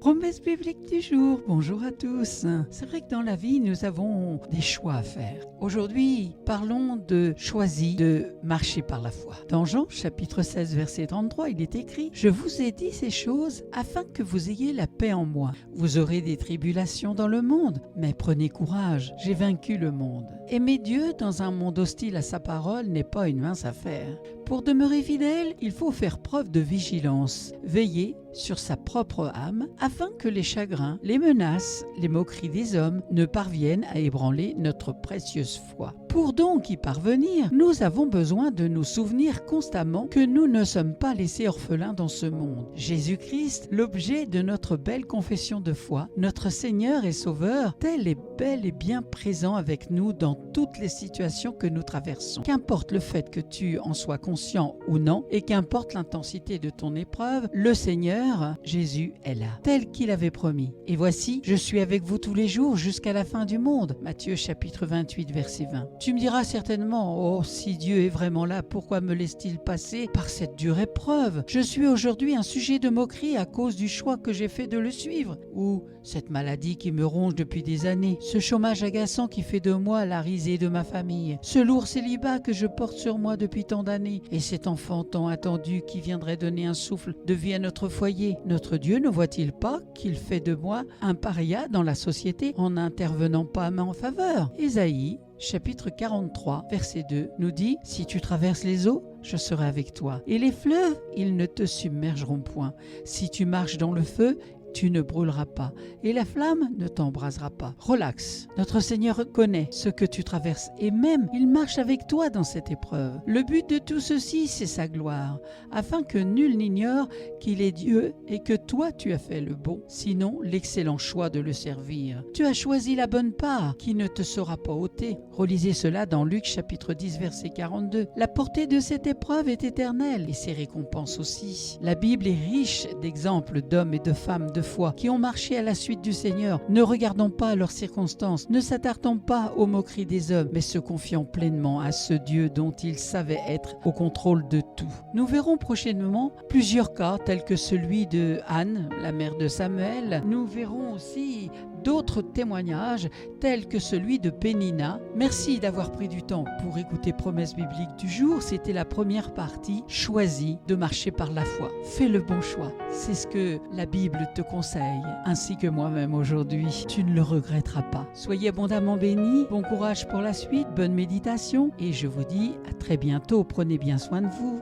Promesse biblique du jour, bonjour à tous. C'est vrai que dans la vie, nous avons des choix à faire. Aujourd'hui, parlons de choisi de marcher par la foi. Dans Jean, chapitre 16, verset 33, il est écrit « Je vous ai dit ces choses afin que vous ayez la paix en moi. Vous aurez des tribulations dans le monde, mais prenez courage, j'ai vaincu le monde. » Aimer Dieu dans un monde hostile à sa parole n'est pas une mince affaire. Pour demeurer fidèle, il faut faire preuve de vigilance, veiller sur sa propre âme, afin que les chagrins, les menaces, les moqueries des hommes ne parviennent à ébranler notre précieuse foi. Pour donc y parvenir, nous avons besoin de nous souvenir constamment que nous ne sommes pas laissés orphelins dans ce monde. Jésus-Christ, l'objet de notre belle confession de foi, notre Seigneur et Sauveur, tel est bel et bien présent avec nous dans toutes les situations que nous traversons. Qu'importe le fait que tu en sois conscient ou non, et qu'importe l'intensité de ton épreuve, le Seigneur, Jésus, est là, tel qu'il avait promis. Et voici, je suis avec vous tous les jours jusqu'à la fin du monde. Matthieu chapitre 28, verset 20. Tu me diras certainement, oh, si Dieu est vraiment là, pourquoi me laisse-t-il passer par cette dure épreuve? Je suis aujourd'hui un sujet de moquerie à cause du choix que j'ai fait de le suivre. Ou cette maladie qui me ronge depuis des années, ce chômage agaçant qui fait de moi la risée de ma famille, ce lourd célibat que je porte sur moi depuis tant d'années, et cet enfant tant attendu qui viendrait donner un souffle de vie à notre foyer. Notre Dieu ne voit-il pas qu'il fait de moi un paria dans la société en n'intervenant pas à ma faveur? Ésaïe chapitre 43, verset 2 nous dit « Si tu traverses les eaux, je serai avec toi, et les fleuves, ils ne te submergeront point. Si tu marches dans le feu, tu ne brûleras pas, et la flamme ne t'embrasera pas. » Relax, notre Seigneur connaît ce que tu traverses, et même il marche avec toi dans cette épreuve. Le but de tout ceci, c'est sa gloire, afin que nul n'ignore qu'il est Dieu et que toi tu as fait le bon, sinon l'excellent choix de le servir. Tu as choisi la bonne part, qui ne te sera pas ôtée. Relisez cela dans Luc chapitre 10, verset 42. La portée de cette épreuve est éternelle, et ses récompenses aussi. La Bible est riche d'exemples d'hommes et de femmes de foi qui ont marché à la suite du Seigneur, ne regardant pas leurs circonstances, ne s'attardant pas aux moqueries des hommes, mais se confiant pleinement à ce Dieu dont ils savaient être au contrôle de tout. Nous verrons prochainement plusieurs cas tels que celui de Anne, la mère de Samuel. Nous verrons aussi d'autres témoignages tels que celui de Pénina. Merci d'avoir pris du temps pour écouter Promesse biblique du jour. C'était la première partie. Choisis de marcher par la foi. Fais le bon choix. C'est ce que la Bible te conseille, ainsi que moi-même aujourd'hui. Tu ne le regretteras pas. Soyez abondamment bénis. Bon courage pour la suite. Bonne méditation. Et je vous dis à très bientôt. Prenez bien soin de vous.